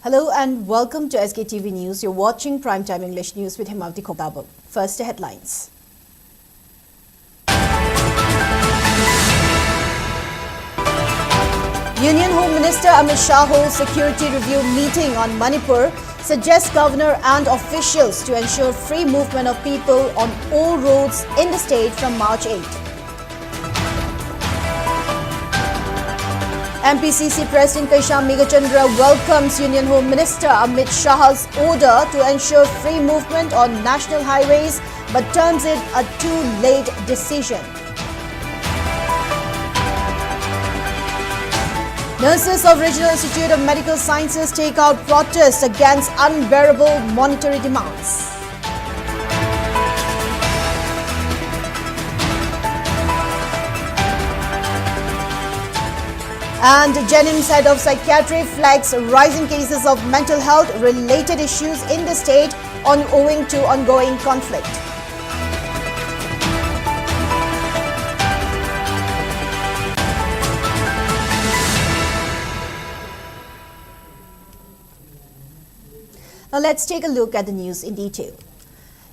Hello and welcome to SKTV News. You're watching Primetime English News with HEMABATI. First, the headlines. Union Home Minister Amit Shah holds security review meeting on Manipur, suggests governor and officials to ensure free movement of people on all roads in the state from March 8. MPCC President Kaisham Megachandra welcomes Union Home Minister Amit Shah's order to ensure free movement on national highways but terms it a too late decision. Nurses of Regional Institute of Medical Sciences take out protests against unbearable monetary demands. And Jenim's head of psychiatry flags rising cases of mental health related issues in the state owing to ongoing conflict. Now let's take a look at the news in detail.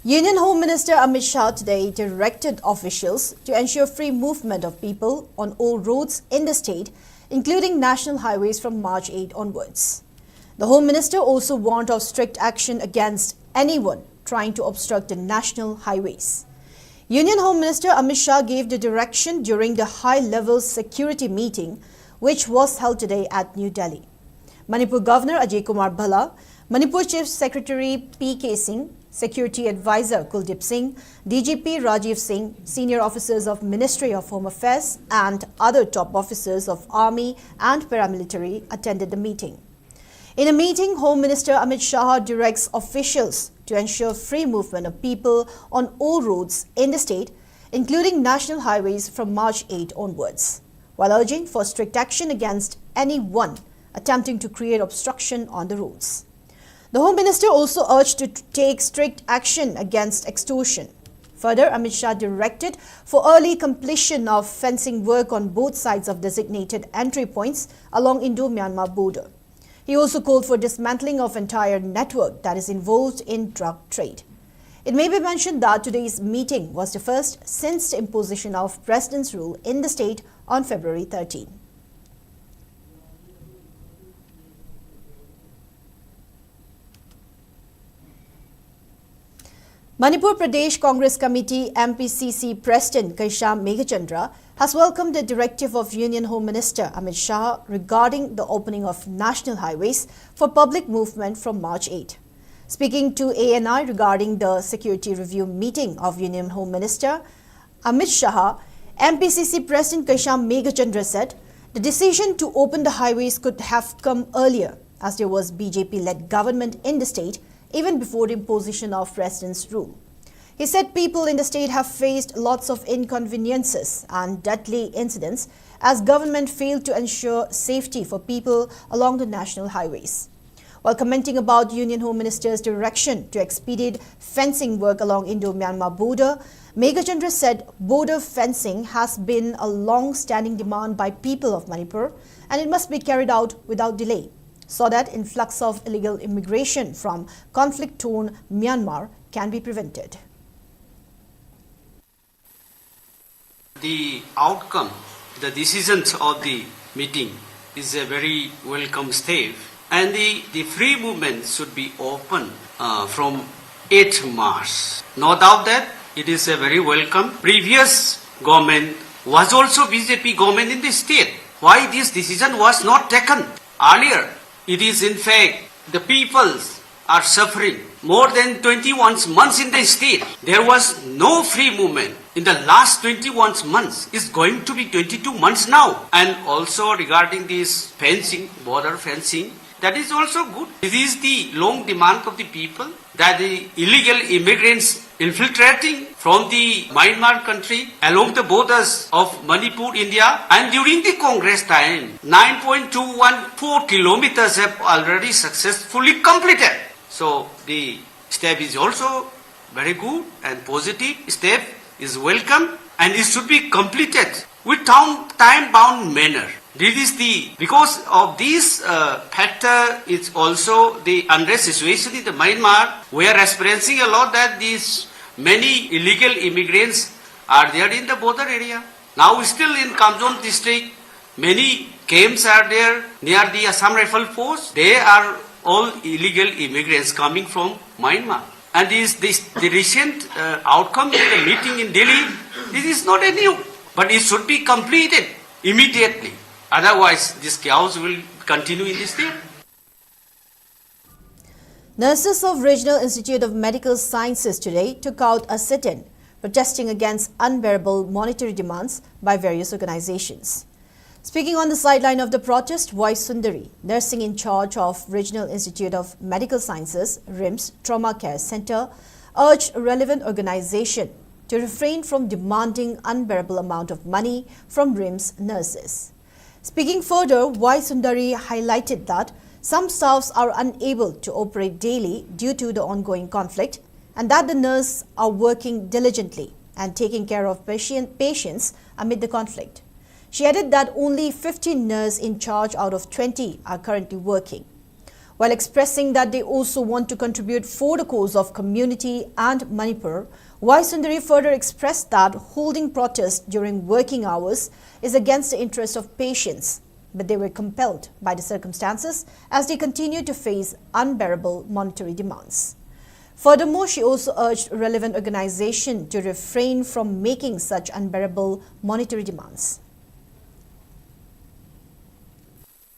Union Home Minister Amit Shah today directed officials to ensure free movement of people on all roads in the state, including national highways from March 8 onwards. The Home Minister also warned of strict action against anyone trying to obstruct the national highways. Union Home Minister Amit Shah gave the direction during the high-level security meeting which was held today at New Delhi. Manipur Governor Ajay Kumar Bhalla, Manipur Chief Secretary P.K. Singh, Security Advisor Kuldeep Singh, DGP Rajiv Singh, senior officers of Ministry of Home Affairs and other top officers of Army and paramilitary attended the meeting. In a meeting, Home Minister Amit Shah directs officials to ensure free movement of people on all roads in the state, including national highways from March 8 onwards, while urging for strict action against anyone attempting to create obstruction on the roads. The Home Minister also urged to take strict action against extortion. Further, Amit Shah directed for early completion of fencing work on both sides of designated entry points along Indo-Myanmar border. He also called for dismantling of entire network that is involved in drug trade. It may be mentioned that today's meeting was the first since the imposition of President's rule in the state on February 13. Manipur Pradesh Congress Committee MPCC President Kaisham Megachandra has welcomed the directive of Union Home Minister Amit Shah regarding the opening of national highways for public movement from March 8. Speaking to ANI regarding the security review meeting of Union Home Minister Amit Shah, MPCC President Kaisham Megachandra said the decision to open the highways could have come earlier as there was BJP-led government in the state even before the imposition of President's rule. He said people in the state have faced lots of inconveniences and deadly incidents as government failed to ensure safety for people along the national highways. While commenting about Union Home Minister's direction to expedite fencing work along Indo-Myanmar border, Megachandra said border fencing has been a long-standing demand by people of Manipur and it must be carried out without delay, so that influx of illegal immigration from conflict-torn Myanmar can be prevented. The outcome, the decisions of the meeting is a very welcome step, and the free movement should be open from 8 March. No doubt that it is a very welcome. Previous government was also BJP government in the state. Why this decision was not taken earlier? It is in fact the people are suffering more than 21 months in the state. There was no free movement in the last 21 months. It's going to be 22 months now. And also regarding this fencing, border fencing, that is also good. This is the long demand of the people that the illegal immigrants infiltrating from the Myanmar country along the borders of Manipur, India, and during the Congress time, 9.214 kilometers have already successfully completed. So the step is also very good and positive step is welcome, and it should be completed with time-bound manner. This is because of this factor, it's also the unrest situation in the Myanmar. We are experiencing a lot that these many illegal immigrants are there in the border area. Now still in Kamjong district, many camps are there near the Assam Rifle Force. They are all illegal immigrants coming from Myanmar. And the recent outcome of the meeting in Delhi, this is not a new, but it should be completed immediately. Otherwise, this chaos will continue in this state. Nurses of Regional Institute of Medical Sciences today took out a sit-in, protesting against unbearable monetary demands by various organizations. Speaking on the sideline of the protest, Y. Sundari, nursing in charge of Regional Institute of Medical Sciences, RIMS Trauma Care Center, urged relevant organization to refrain from demanding unbearable amount of money from RIMS nurses. Speaking further, Y. Sundari highlighted that some staffs are unable to operate daily due to the ongoing conflict and that the nurses are working diligently and taking care of patients amid the conflict. She added that only 15 nurses in charge out of 20 are currently working. While expressing that they also want to contribute for the cause of community and Manipur, Y. Sundari further expressed that holding protests during working hours is against the interest of patients, but they were compelled by the circumstances as they continue to face unbearable monetary demands. Furthermore, she also urged relevant organizations to refrain from making such unbearable monetary demands.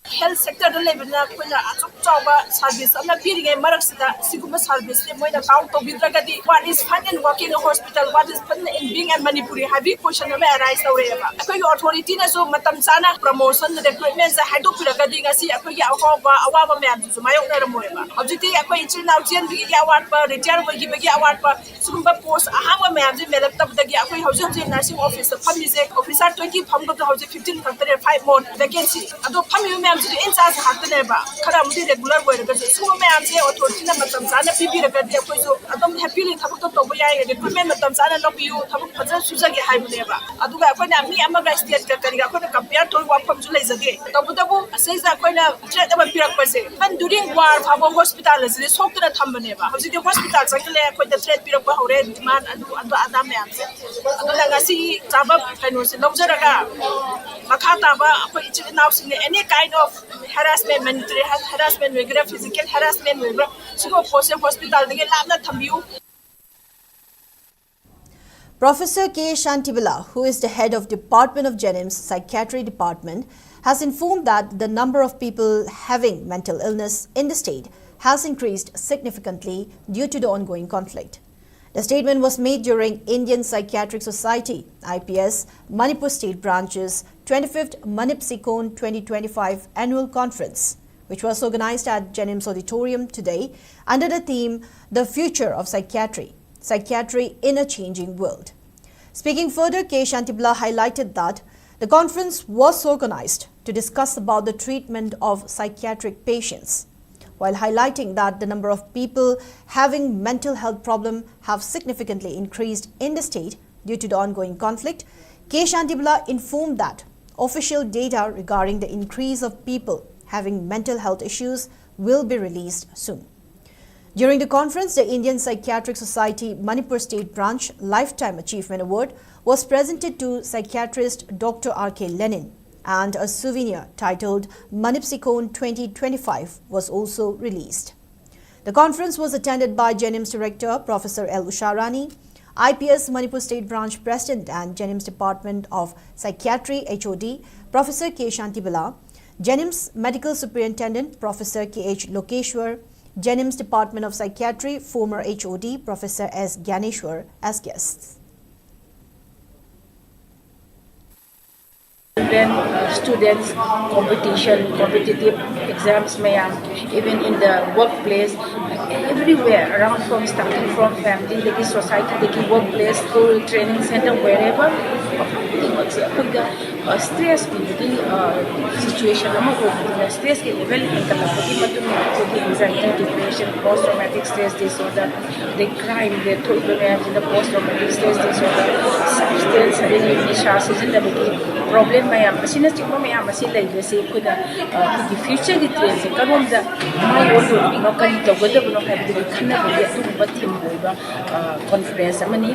Health sector da lebna koina achuk chawa service amna piringe maraksida siguma service le moina count to bidragadi what is fun in working in a hospital, what is fun in being a Manipuri, have you question me arise awreba akoi authority na so matam sana promotion recruitment sa hadu piragadi ngasi akoi ya awa me am su mayok na moeba objecti akoi internal chen bi ya award pa retire gi bi award pa sugumba post ahama me am je melap tab dagi akoi house nursing officer family officer 20 pham go house 15 factor 5 more vacancy ado family me in charge hataneba kharamdi regular way ga so me am je authority na matam sana pipi ra ga dia koi so adom happily thabuk to ba yai ga recruitment matam sana no piu thabuk phaja sujagi haibuneba aduga akona mi amaga state ka kari ga akona compare to wa pham ju lai jage tabu asai ja koina threat aba pirak pase and during war phabo hospital je sokna thambaneba hoji hospital sangle koi the threat pirak ba hore demand adu adam me am je adula ngasi jaba kaino se lobjaraga makhata ba akoi ichi now any kind of harassment, monetary harassment, physical harassment, hospital. Professor K. Shantibala, who is the head of Department of Jennings Psychiatry Department, has informed that the number of people having mental illness in the state has increased significantly due to the ongoing conflict. The statement was made during Indian Psychiatric Society, IPS, Manipur State Branch's 25th Manipsikon 2025 Annual Conference, which was organized at Jennings Auditorium today under the theme, The Future of Psychiatry, Psychiatry in a Changing World. Speaking further, K. Shantibala highlighted that the conference was organized to discuss about the treatment of psychiatric patients, while highlighting that the number of people having mental health problems have significantly increased in the state due to the ongoing conflict. K. Shantibala informed that official data regarding the increase of people having mental health issues will be released soon. During the conference, the Indian Psychiatric Society Manipur State Branch Lifetime Achievement Award was presented to psychiatrist Dr. R.K. Lenin, and a souvenir titled Manipsikon 2025 was also released. The conference was attended by Jennings Director Professor L. Usharani, IPS Manipur State Branch President and Jennings Department of Psychiatry HOD Professor K. Shantibala, Jennings Medical Superintendent Professor K.H. Lokeshwar, Jennings Department of Psychiatry former HOD Professor S. Gyaneshwar as guests. Students competitive exams even in the workplace, everywhere around, from starting from family, the society, the workplace, school, training center, wherever stress ki situation ama ko stress ke level hankalapagi matuna ko anxiety depression post traumatic stress disorder the crime the the post traumatic stress disorder substance abuse nisha season problem mayam asina chikma mayam asi laibase kuda ki future ki trend se karom da mai wodo no kali tawada no habdi khanna bodi atu bathim boiba conference amani.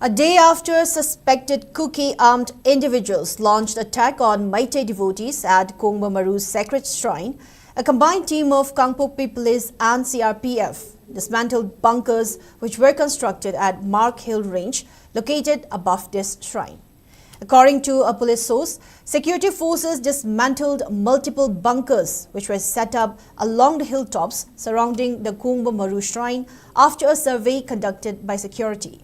A day after suspected Kuki-armed individuals launched attack on Meitei devotees at Kongma Maru's sacred shrine, a combined team of Kangpokpi Police and CRPF dismantled bunkers which were constructed at Mark Hill Range located above this shrine. According to a police source, security forces dismantled multiple bunkers which were set up along the hilltops surrounding the Kongma Maru shrine after a survey conducted by security.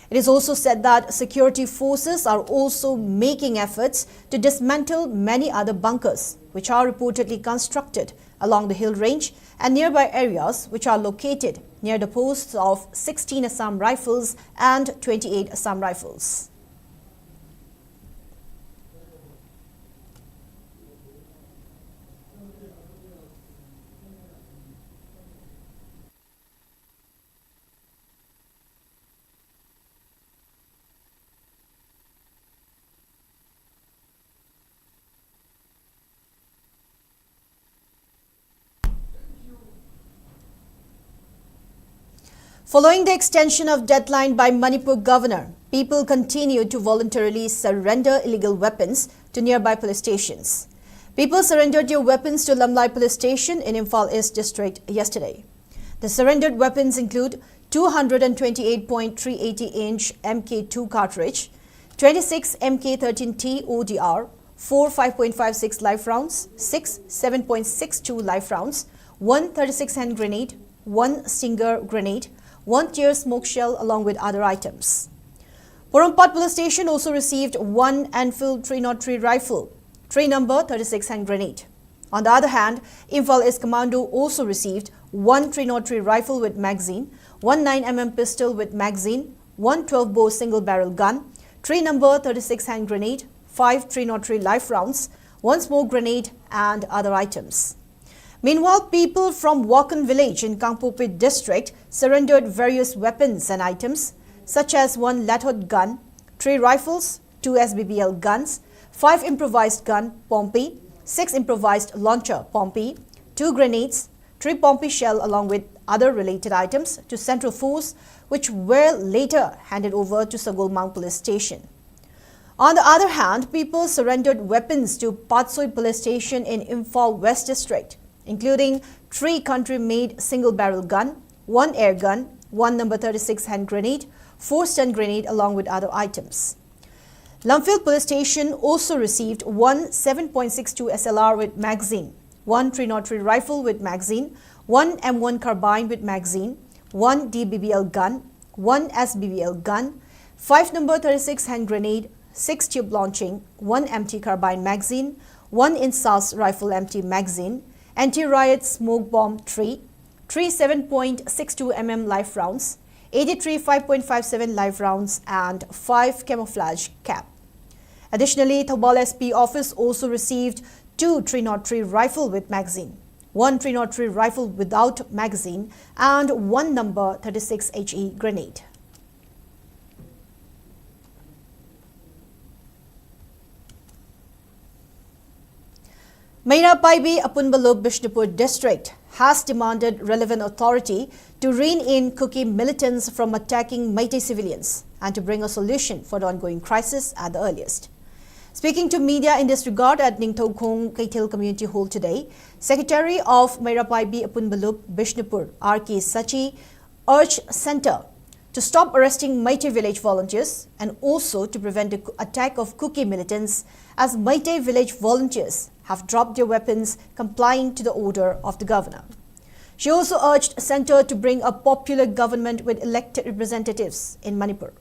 It is also said that security forces are also making efforts to dismantle many other bunkers which are reportedly constructed along the hill range and nearby areas which are located near the posts of 16 Assam rifles and 28 Assam rifles. Following the extension of deadline by Manipur governor, people continue to voluntarily surrender illegal weapons to nearby police stations. People surrendered their weapons to Lamlai police station in Imphal East district yesterday. The surrendered weapons include 228.380-inch MK2 cartridge, 26 MK13T ODR, 4 5.56 live rounds, 6 7.62 live rounds, 1 36 hand grenade, 1 stinger grenade, 1 tear smoke shell along with other items. Porompat police station also received 1 Imphal 303 rifle, tray number 36 hand grenade. On the other hand, Imphal East Commando also received 1 303 rifle with magazine, 1 9mm pistol with magazine, 1 12-bore single barrel gun, tray number 36 hand grenade, 5 303 live rounds, 1 smoke grenade and other items. Meanwhile, people from Wakan village in Kangpokpi district surrendered various weapons and items such as 1 Lathot gun, 3 rifles, 2 SBBL guns, 5 improvised gun Pompey, 6 improvised launcher Pompey, 2 grenades, 3 Pompey shell along with other related items to Central Force which were later handed over to Sagolmang police station. On the other hand, people surrendered weapons to Patsoi police station in Imphal West district, including 3 country-made single-barrel gun, 1 air gun, 1 number 36 hand grenade, 4 stun grenade along with other items. Lumfield police station also received 1 7.62 SLR with magazine, 1 303 rifle with magazine, 1 M1 carbine with magazine, 1 DBBL gun, 1 SBBL gun, 5 number 36 hand grenade, 6 tube launching, 1 empty carbine magazine, 1 Insas rifle empty magazine, anti-riot smoke bomb 3 7.62 mm live rounds, 83 5.57 live rounds and 5 camouflage cap. Additionally, Thobal SP office also received 2 303 rifle with magazine, 1 303 rifle without magazine and 1 number 36 HE grenade. HEMABATI Apunbalok Bishnupur district has demanded relevant authority to rein in Kuki militants from attacking Meitei civilians and to bring a solution for the ongoing crisis at the earliest. Speaking to media in this regard at Ningthokong Kaithil Community Hall today, Secretary of HEMABATI Apunbalok Bishnupur R.K. Sachi urged Centre to stop arresting Meitei village volunteers and also to prevent the attack of Kuki militants as Meitei village volunteers have dropped their weapons complying to the order of the governor. She also urged Centre to bring a popular government with elected representatives in Manipur.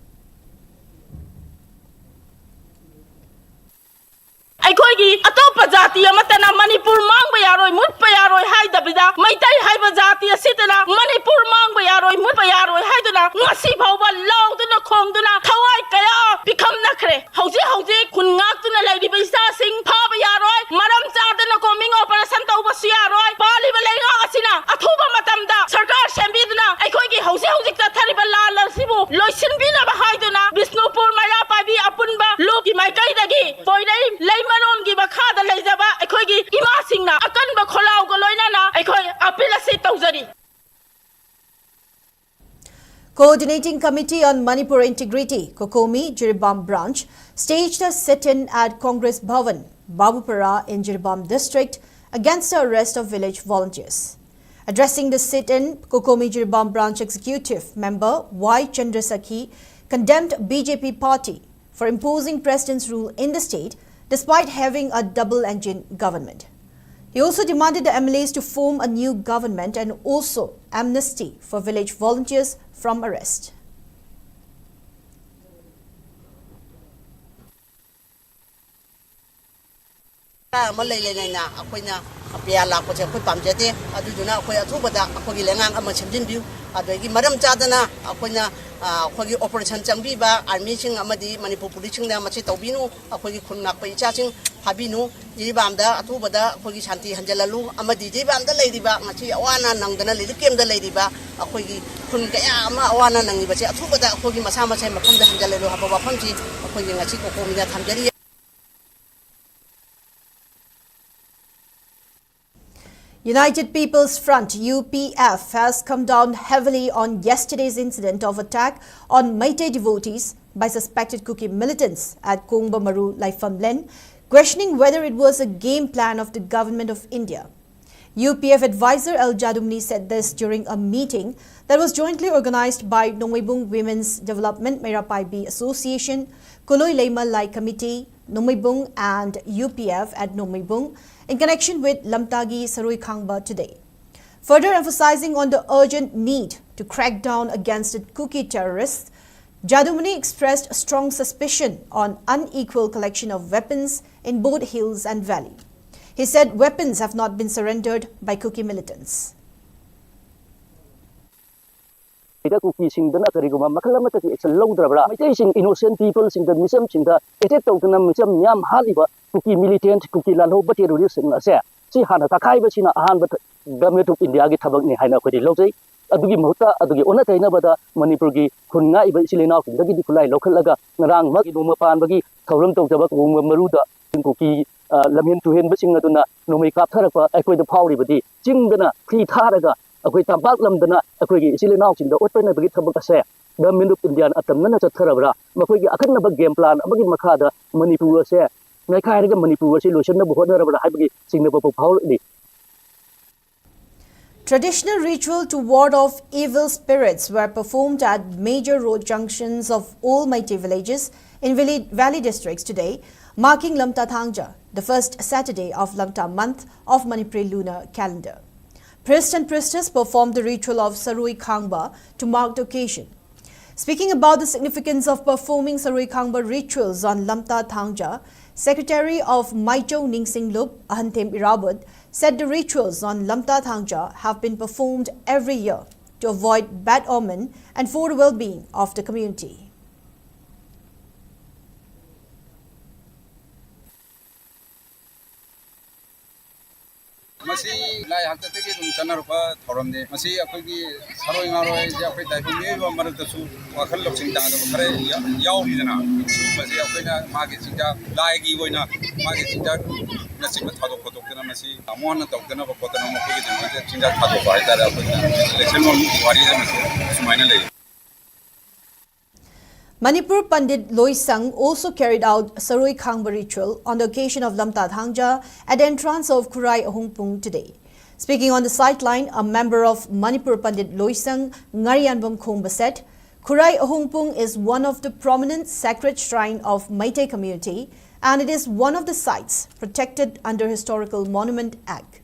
ꯑꯩꯈꯣꯏꯒꯤ ꯑꯇꯣꯞꯄ jati amatana Manipur mangba yaroi mutpa yaroi haidabida maitai haiba jati asitana Manipur mangba yaroi mutpa yaroi haiduna ngasi phauba lauduna khongduna thawai kaya pikham nakhre hauji kun ngaktuna laidiba isa sing phaba yaroi maram chadana coming operation tauba yaroi pali ba leiga asina athuba matamda sarkar sembiduna aikoi gi hauji ta thariba lal sibu loisinbina ba haiduna Bisnupur maya pabi apunba loki maikai dagi poinai leimanon gi bakhada leijaba aikoi gi ima singna akan ba kholau go loina na aikoi appeal ase taujari. Coordinating Committee on Manipur Integrity, Kokomi, Jiribam Branch, staged a sit-in at Congress Bhavan, Babupara in Jiribam district against the arrest of village volunteers. Addressing the sit-in, Kokomi Jiribam Branch Executive Member Y. Chandrasakhi condemned BJP party for imposing President's rule in the state despite having a double-engine government. He also demanded the MLAs to form a new government and also amnesty for village volunteers from arrest. Apia la ko che khoi pam je te adu juna khoi athu bada khoi lengang ama chimjin biu adagi maram chadana khoina khoi operation changbi ba army sing amadi Manipur police sing da machi tawbinu khoi khunnak pai cha sing habinu jibam da athu bada khoi shanti hanjalalu amadi jibam da leiriba machi awana nangdana leiri kem da leiriba khoi khun kaya ama awana nangi ba che athu bada khoi masa machai makham da hanjalalu haba ba phamji khoi ngachi ko ko mi da thamjari. United People's Front UPF has come down heavily on yesterday's incident of attack on Meitei devotees by suspected Kuki militants at Kongba Maru Laifamlen, questioning whether it was a game plan of the government of India. UPF advisor El Jadumni said this during a meeting that was jointly organized by Nongaibung Women's Development Merapai B Association, Koloi Leima Lai Committee, Nongaibung and UPF at Nongaibung in connection with Lamtagi Sarui Khangba today. Further emphasizing on the urgent need to crack down against the Kuki terrorists, Jadumni expressed strong suspicion on unequal collection of weapons in both hills and valley. He said weapons have not been surrendered by Kuki militants. Kuki sing the Nakariguma Makalamata, it's a low drabra, imitation innocent people sing the Misam Chinda, it is Tokanam Misam Yam Haliba, Kuki militant, Kuki Lano, but you listen, I say, see Hana Takai, but in a hand, but government of India get Tabak Hana Kodi Loze, Adugi Mota, Adugi Onatana, but Manipurgi, Kunga, Silina, the Gidikulai, local Laga, Narang, Maki, Numapan, Bagi, Toronto, Tabak, Maruda, Kuki, Lamin to him, Bissing Aduna, no make up Tarapa, Equi the Pauli, but the Jingana, Kri Taraga. Akwai tambak lamdana akwai isile naw chinda otpana bagi thabak ase government of India atamna cha tharabra makhoi gi akan ba game plan abagi makhada Manipur ase ngai khai ga Manipur ase lotion na bohod rabra haibagi singna ba phaul ni. Traditional ritual to ward off evil spirits were performed at major road junctions of all Meitei villages in valley districts today, marking Lamta Thangja, the first Saturday of Lamta month of Manipuri lunar calendar. Priest and priestess performed the ritual of Sarui Khangba to mark the occasion. Speaking about the significance of performing Sarui Khangba rituals on Lamta Thangja, Secretary of Maicho Ningsing Lup, Ahantem Irabud, said the rituals on Lamta Thangja have been performed every year to avoid bad omen and for the well-being of the community. Masi lai hakta tege dum chanarupa thoramde masi akogi saroi ngaroi ja akoi dai mi ba marak tasu wakhal lok sing dang da khare yaw ri jana masi akoina magi singja lai gi boina magi singja nasi ba thadok khotok na masi amon na tok na ba khotana mo kogi jana singja thadok ba ida akoina election mo wari na masi sumaina lei. Manipur Pandit Loi Sang also carried out Sarui Khangba ritual on the occasion of Lamta Thangja at the entrance of Kurai Ahungpung today. Speaking on the sideline, a member of Manipur Pandit Loi Sang, Ngarianbam Khomba said, Kurai Ahungpung is one of the prominent sacred shrine of Meitei community and it is one of the sites protected under Historical Monument Act.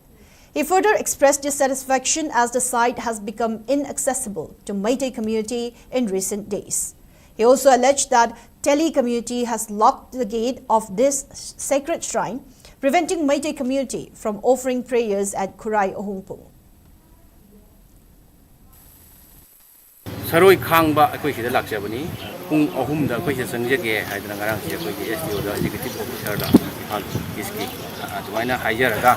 He further expressed dissatisfaction as the site has become inaccessible to Meitei community in recent days. He also alleged that Teli community has locked the gate of this sacred shrine, preventing Meitei community from offering prayers at Kurai Ohungpung. Saroi Khangba, akwai sida lakjabani pung ahum da akwai sangjage haidana ngarang se akwai SDO da executive officer da Imphal diski adwaina haijaraga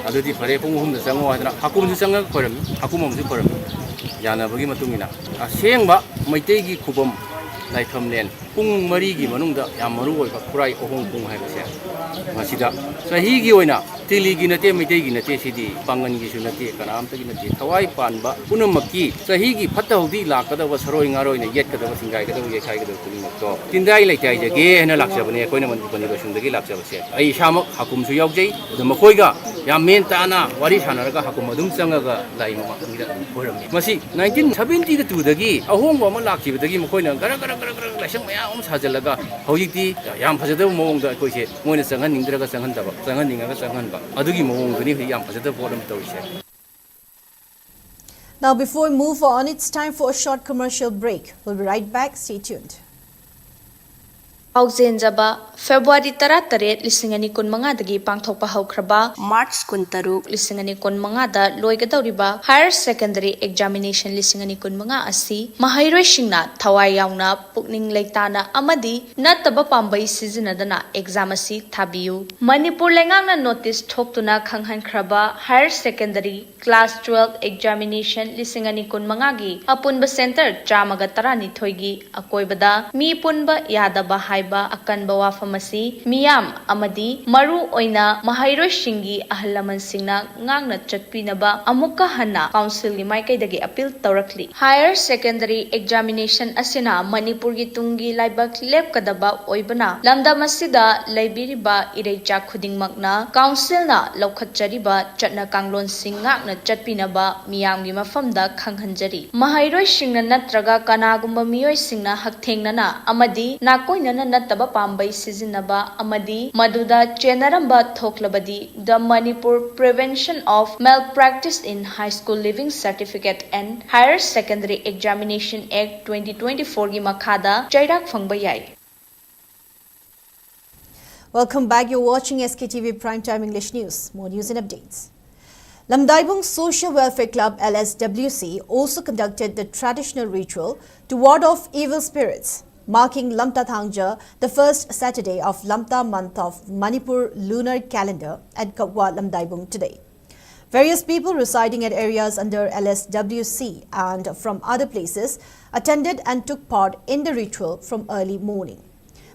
adudi fare pung ahum da sango hadana hakum ju sanga koram hakum amju koram yana bagi matungina asengba Meitei gi khubam laifamlen pung mari gi manungda yam maru oi ba Kurai Ohungpung haibase masida sahi gi oina Tili gi nate Meitei gi nate sidi pangan gi su nate kanam ta gi nate thawai panba punamaki sahi gi phathawdi lakadaba saroi ngaroi ne yetkadaba singai kadaba yekai kadaba kuning to tindai laitai jage hena lakjabane koina man bani basundagi lakjabase ai samak hakum su yaujai da makoiga yam men tana wari sanaraga hakum adum changaga lai ma ngira koramni masi 1972 dagi ahongba ma lakjibadagi makoina gara laisang maya sajalaga hojikti yam phajadaba mawongda koise moina changan ningdraga changan ningaga changan Now, before we move on, it's time for a short commercial break. We'll be right back. Stay tuned. Auzenjaba February 18 lisingani kun manga dagi pangthokpa haukraba March 13 lisingani kun manga da loigadawriba higher secondary examination lisingani kun manga asi mahairoi singna thawai yauna pukning leitana amadi nataba pambai sizinadana exam asi thabiyu Manipur lengangna notice thoktuna khanghan khraba higher secondary class 12 examination lisingani kun manga gi apunba center chamaga tarani thoigi akoibada mi punba yadaba akanba wafamasi miyam amadi maru oina mahairoi shingi ahalaman singna ngangna chatpinaba amukka hanna council ni maikaidagi appeal tawrakli higher secondary examination asina Manipur gi tungi laibak lepkadaba oibana lamdamasida laibiriba ireicha khudingmakna council na laukhatchariba chatna kanglon singa na chatpinaba miyamgi mafamda khanghanjari mahairoi singna natraga kanagumba miyoi singna hakthengnana amadi nakoinana nataba pambai sizinaba amadi maduda chenaramba thoklabadi the Manipur Prevention of Malpractice in High School Living Certificate and Higher Secondary Examination Act 2024 gi makhada chairak phangba yai. Welcome back. You're watching SKTV Primetime English News. More news and updates. Lamdaibung Social Welfare Club LSWC also conducted the traditional ritual to ward off evil spirits, marking Lamta Thangja, the first Saturday of Lamta month of Manipur lunar calendar at Kapwa Lamdaibung today. Various people residing at areas under LSWC and from other places attended and took part in the ritual from early morning.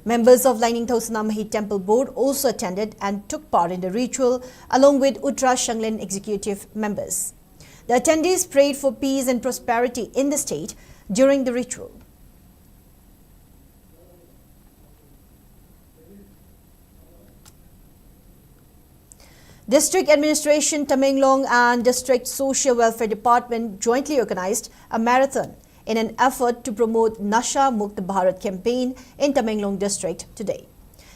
Members of Lining Thosanamahi Temple Board also attended and took part in the ritual along with Uttra Shanglen executive members. The attendees prayed for peace and prosperity in the state during the ritual. District Administration Tamenglong and District Social Welfare Department jointly organized a marathon in an effort to promote Nasha Mukt Bharat campaign in Tamenglong district today.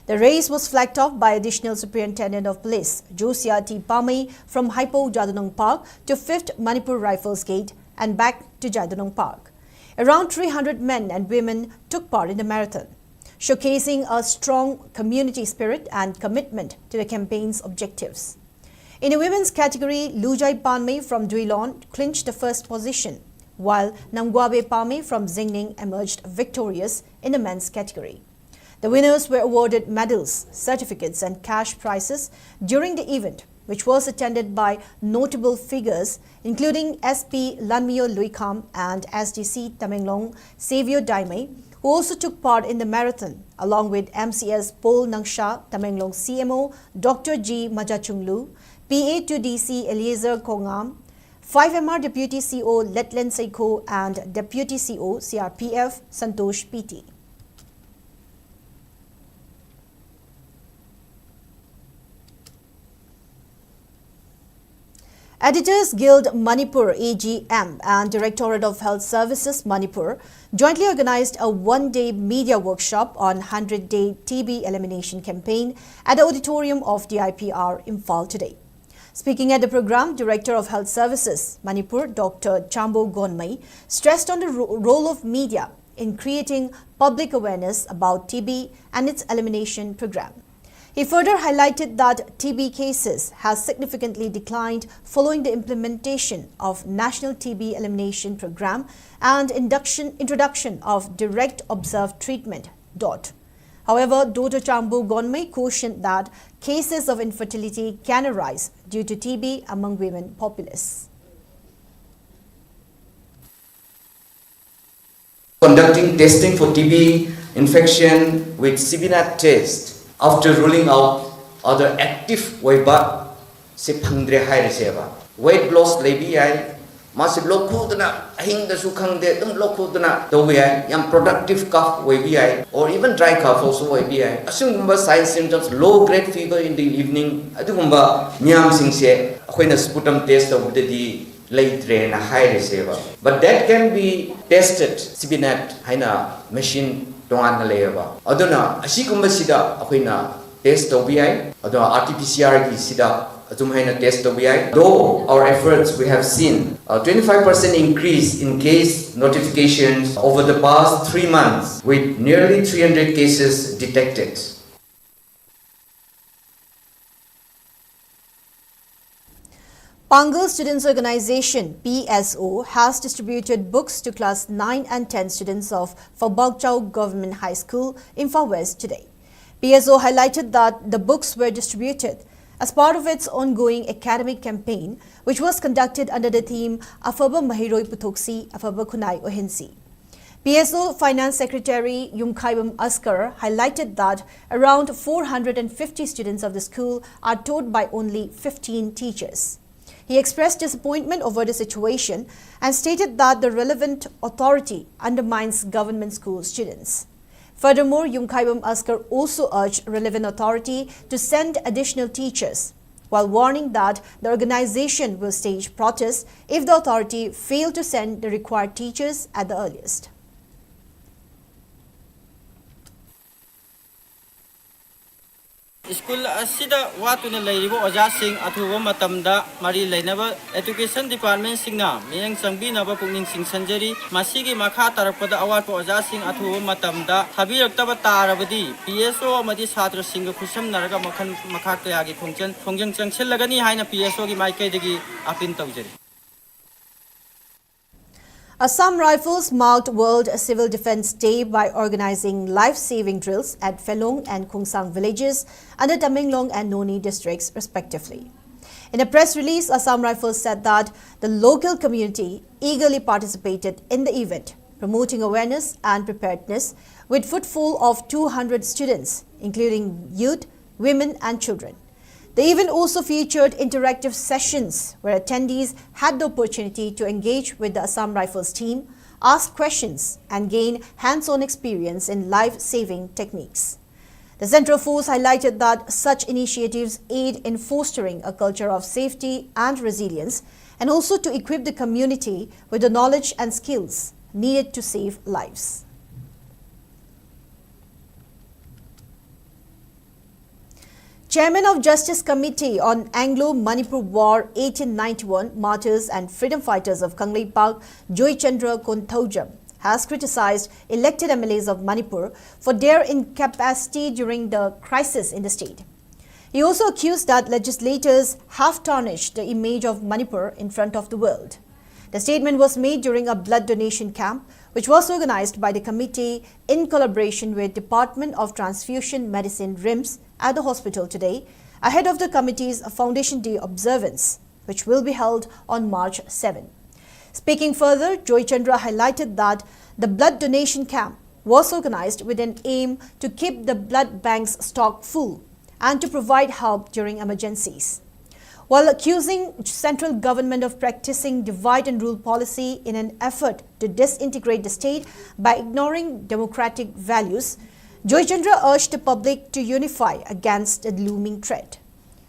The race was flagged off by Additional Superintendent of Police Josia T. Pamay from Hypo Jadunong Park to 5th Manipur Rifles Gate and back to Jadunong Park. Around 300 men and women took part in the marathon, showcasing a strong community spirit and commitment to the campaign's objectives. In the women's category, Lujai Panmei from Duilon clinched the first position, while Namgwabe Pame from Xingning emerged victorious in the men's category. The winners were awarded medals, certificates and cash prizes during the event, which was attended by notable figures including SP Lanmio Luikam and SDC Tamenglong Xavier Daime, who also took part in the marathon, along with MCS Pol Nangsha, Tamenglong CMO Dr. G. Majachunglu, PA to DC Eliezer Kongam, 5MR Deputy CO Letlen Seiko and Deputy CO CRPF Santosh PT. Editors Guild Manipur AGM and Directorate of Health Services Manipur jointly organized a one-day media workshop on 100-day TB elimination campaign at the auditorium of DIPR Imphal today. Speaking at the program, Director of Health Services Manipur Dr. Chambo Gonmai stressed on the role of media in creating public awareness about TB and its elimination program. He further highlighted that TB cases has significantly declined following the implementation of National TB Elimination Program and introduction of Direct Observed Treatment, DOT. However, Dr. Chambu Gonmei cautioned that cases of infertility can arise due to TB among women populace. Conducting testing for TB infection with CBNAT test after ruling out other active weight se phangdre haire seba weight loss lebi ai masi lokhudna ahing da su khangde dum lokhudna do we ai yam productive cough we ai or even dry cough also we ai asungumba sign symptoms low grade fever in the evening adugumba myam sing se akoina sputum test of the late na haire seba but that can be tested CBNAT haina machine dongan na leba aduna asigumba sida akoina test to bi aduna RT-PCR gi sida azum haina test to bi though our efforts we have seen a 25% increase in case notifications over the past 3 months with nearly 300 cases detected. Pangal Students Organization PSO has distributed books to class 9 and 10 students of Fabagchau Government High School, Imphal West today. PSO highlighted that the books were distributed as part of its ongoing academic campaign, which was conducted under the theme Afaba Mahiroi Putoksi, Afaba Kunai Ohinsi. PSO Finance Secretary Yumkhaibam Askar highlighted that around 450 students of the school are taught by only 15 teachers. He expressed disappointment over the situation and stated that the relevant authority undermines government school students. Furthermore, Yumkhaibam Askar also urged relevant authority to send additional teachers, while warning that the organization will stage protests if the authority fail to send the required teachers at the earliest. School asida watuna leiribo oja sing athuwa matamda mari leinaba education department singna meyang changbinaba pukning singsanjari masigi makha tarakpada awatpa oja sing athuwa matamda thabiraktaba tarabadi PSO amadi chhatra singa khusam naraga makhan makha kayagi khongjang changchellagani haina PSO gi maikaidagi apin tawjari. Assam Rifles marked World Civil Defence Day by organizing life-saving drills at Phelong and Khungsang villages under Tamenglong and Noni districts respectively. In a press release, Assam Rifles said that the local community eagerly participated in the event, promoting awareness and preparedness with footfall of 200 students, including youth, women and children. The event also featured interactive sessions where attendees had the opportunity to engage with the Assam Rifles team, ask questions and gain hands-on experience in life-saving techniques. The Central Force highlighted that such initiatives aid in fostering a culture of safety and resilience and also to equip the community with the knowledge and skills needed to save lives. Chairman of Justice Committee on Anglo-Manipur War 1891 Martyrs and Freedom Fighters of Kangleipak, Joy Chandra Konthaujam, has criticized elected MLAs of Manipur for their incapacity during the crisis in the state. He also accused that legislators have tarnished the image of Manipur in front of the world. The statement was made during a blood donation camp, which was organized by the committee in collaboration with Department of Transfusion Medicine RIMS at the hospital today, ahead of the committee's Foundation Day observance, which will be held on March 7. Speaking further, Joy Chandra highlighted that the blood donation camp was organized with an aim to keep the blood bank's stock full and to provide help during emergencies. While accusing central government of practicing divide and rule policy in an effort to disintegrate the state by ignoring democratic values, Joy Chandra urged the public to unify against the looming threat.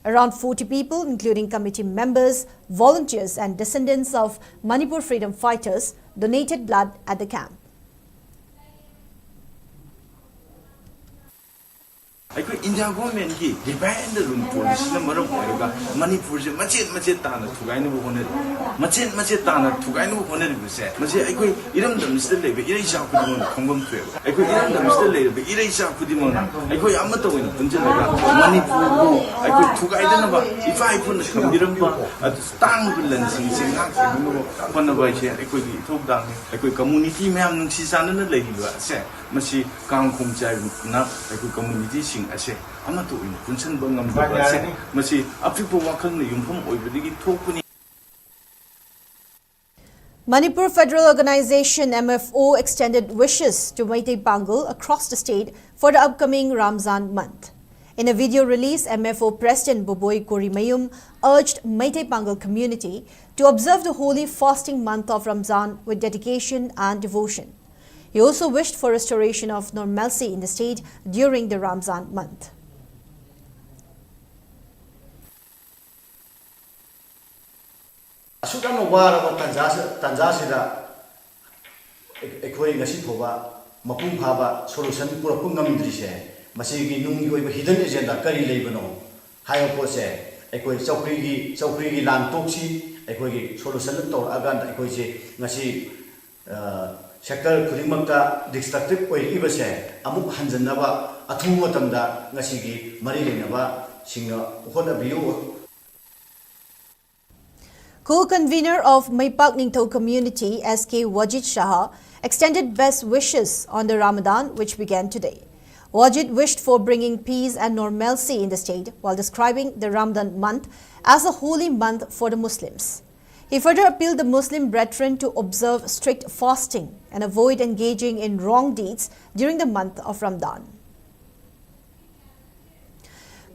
Around 40 people, including committee members, volunteers and descendants of Manipur freedom fighters, donated blood at the camp. ꯑꯩꯈꯣꯏ India ꯒꯣꯔꯃꯦꯟꯒꯤ divine rule ꯄꯣꯂꯤꯁꯤꯅ ꯃꯔꯝ ꯑꯣꯏꯔꯒ ꯃꯅꯤꯄꯨꯔꯁꯦ ꯃꯆꯦꯠ ꯃꯆꯦꯠ ꯇꯥꯅ ꯊꯨꯒꯥꯏꯅꯕ ꯍꯣꯠꯅꯔꯤ ꯃꯆꯦꯠ ꯃꯆꯦꯠ ꯇꯥꯅ ꯊꯨꯒꯥꯏꯅꯕ ꯍꯣꯠꯅꯔꯤꯕꯁꯦ ꯃꯁꯤ ꯑꯩꯈꯣꯏ ꯏꯔꯝꯗꯝꯁꯤꯗ ꯂꯩꯕ ꯏꯔꯩꯆꯥ ꯈꯨꯗꯤꯡꯃꯛꯅ ꯈꯪꯐꯝ ꯊꯣꯛꯑꯦꯕ ꯑꯩꯈꯣꯏ ꯏꯔꯝꯗꯝꯁꯤꯗ ꯂꯩꯔꯤꯕ ꯏꯔꯩꯆꯥ ꯈꯨꯗꯤꯡꯃꯛꯅ ꯑꯩꯈꯣꯏ ꯑꯃꯠꯇ ꯑꯣꯏꯅ ꯄꯨꯟꯁꯤꯜꯂꯒ ꯃꯅꯤꯄꯨꯔꯕꯨ ꯑꯩꯈꯣꯏ ꯊꯨꯒꯥꯏꯗꯅꯕ ꯏꯄꯥ ꯏꯄꯨꯅ ꯊꯝꯕꯤꯔꯝꯕ ꯑꯗꯨ ꯇꯥꯡꯂꯤꯕ ꯂꯟꯁꯤꯡꯁꯦ ꯉꯥꯛ-ꯁꯦꯟꯅꯅꯕ ꯍꯣꯠꯅꯕ ꯍꯥꯏꯁꯦ ꯑꯩꯈꯣꯏꯒꯤ ꯏꯊꯧꯗꯥꯡꯅꯤ ꯑꯩꯈꯣꯏ ꯀꯝꯃꯨꯅꯤꯇꯤ ꯃꯌꯥꯝ ꯅꯨꯡꯁꯤ ꯆꯥꯟꯅꯅ ꯂꯩꯔꯤꯕ ꯑꯁꯦ ꯃꯁꯤ ꯀꯥꯡꯈꯣꯡ ꯆꯥꯏꯕꯅ ꯑꯩꯈꯣꯏ ꯀꯝꯃꯨꯅꯤꯇꯤꯁꯤꯡ ꯑꯁꯦ ꯑꯃꯠꯇ ꯑꯣꯏꯅ ꯄꯨꯟꯁꯤꯟꯕ ꯉꯝꯗꯕ ꯑꯁꯦ ꯃꯁꯤ ꯑꯄꯤꯛꯄ ꯋꯥꯈꯜꯅ ꯌꯨꯝꯐꯝ ꯑꯣꯏꯕꯗꯒꯤ ꯊꯣꯛꯄꯅꯤ. Manipur Federal Organization MFO extended wishes to Meitei Pangal across the state for the upcoming Ramzan month. In a video release, MFO President Boboi Korimayum urged Meitei Pangal community to observe the holy fasting month of Ramzan with dedication and devotion. He also wished for restoration of normalcy in the state during the Ramzan month. Asukano waraba tanjasida ekhoi ngasi thoba mapung phaba solution pura pungamdri se masigi nungi oiba hidden agenda kari leibano hayo ko se ekhoi chawkri gi lan toksi ekhoi gi solution tor aganda ekhoi se ngasi sector khudingmakta destructive oi ibase amuk hanjanaba athu matamda ngasi gi mari lenaba singa hona biu. Co-convener of Maipak Ningtho community, SK Wajid Shah, extended best wishes on the Ramadan, which began today. Wajid wished for bringing peace and normalcy in the state while describing the Ramadan month as a holy month for the Muslims. He further appealed the Muslim brethren to observe strict fasting and avoid engaging in wrong deeds during the month of Ramadan.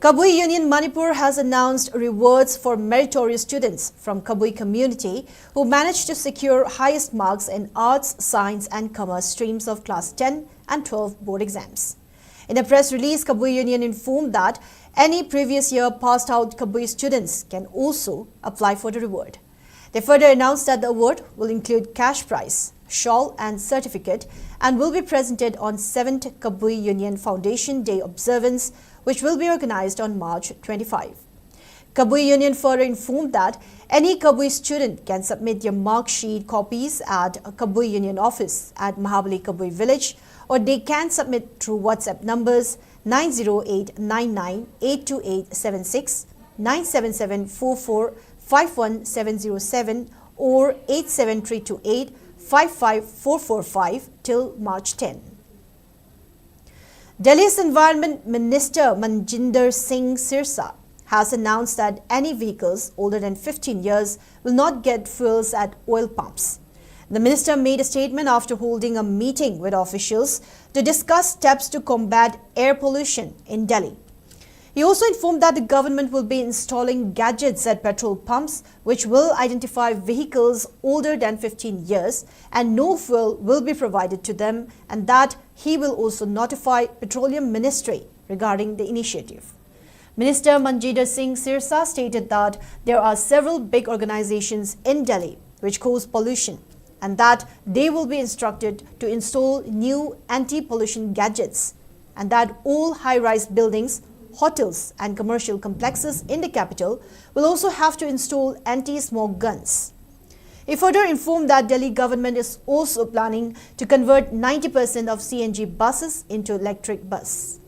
Kabui Union Manipur has announced rewards for meritorious students from Kabui community who managed to secure highest marks in arts, science and commerce streams of class 10 and 12 board exams. In a press release, Kabui Union informed that any previous year passed out Kabui students can also apply for the reward. They further announced that the award will include cash prize, shawl and certificate and will be presented on 7th Kabui Union Foundation Day observance, which will be organized on March 25. Kabui Union further informed that any Kabui student can submit their mark sheet copies at a Kabui Union office at Mahabali Kabui village, or they can submit through WhatsApp numbers 90899-82876, 97744-51707 or 87328-55445 till March 10. Delhi's Environment Minister Manjinder Singh Sirsa has announced that any vehicles older than 15 years will not get fuels at oil pumps. The minister made a statement after holding a meeting with officials to discuss steps to combat air pollution in Delhi. He also informed that the government will be installing gadgets at petrol pumps which will identify vehicles older than 15 years and no fuel will be provided to them, and that he will also notify Petroleum Ministry regarding the initiative. Minister Manjinder Singh Sirsa stated that there are several big organizations in Delhi which cause pollution and that they will be instructed to install new anti-pollution gadgets, and that all high-rise buildings, hotels and commercial complexes in the capital will also have to install anti-smog guns. He further informed that Delhi government is also planning to convert 90% of CNG buses into electric bus.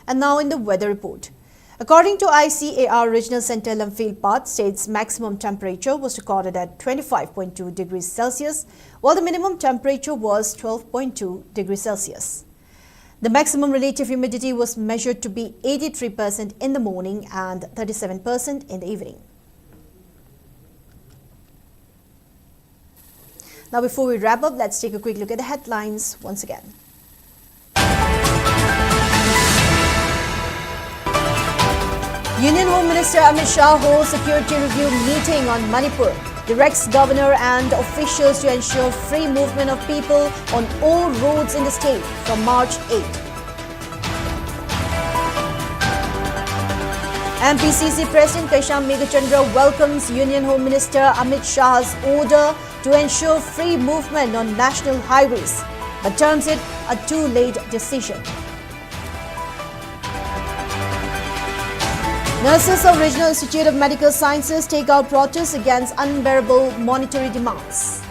And now in the weather report. According to ICAR Regional Center Imphal, state's maximum temperature was recorded at 25.2 degrees Celsius, while the minimum temperature was 12.2 degrees Celsius. The maximum relative humidity was measured to be 83% in the morning and 37% in the evening. Now, before we wrap up, let's take a quick look at the headlines once again. Union Home Minister Amit Shah holds security review meeting on Manipur, directs governor and officials to ensure free movement of people on all roads in the state from March 8. MPCC President Kaisham Megachandra welcomes Union Home Minister Amit Shah's order to ensure free movement on national highways. but terms it a too late decision. Nurses of Regional Institute of Medical Sciences take out protests against unbearable monetary demands.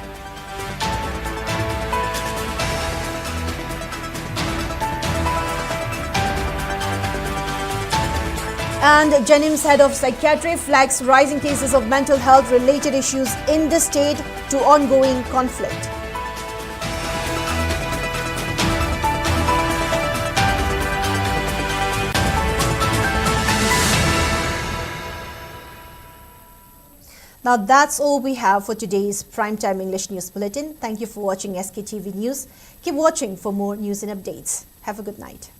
And Janim's head of psychiatry flags rising cases of mental health related issues in the state to ongoing conflict. Now that's all we have for today's Primetime English News Bulletin. Thank you for watching SKTV News. Keep watching for more news and updates. Have a good night.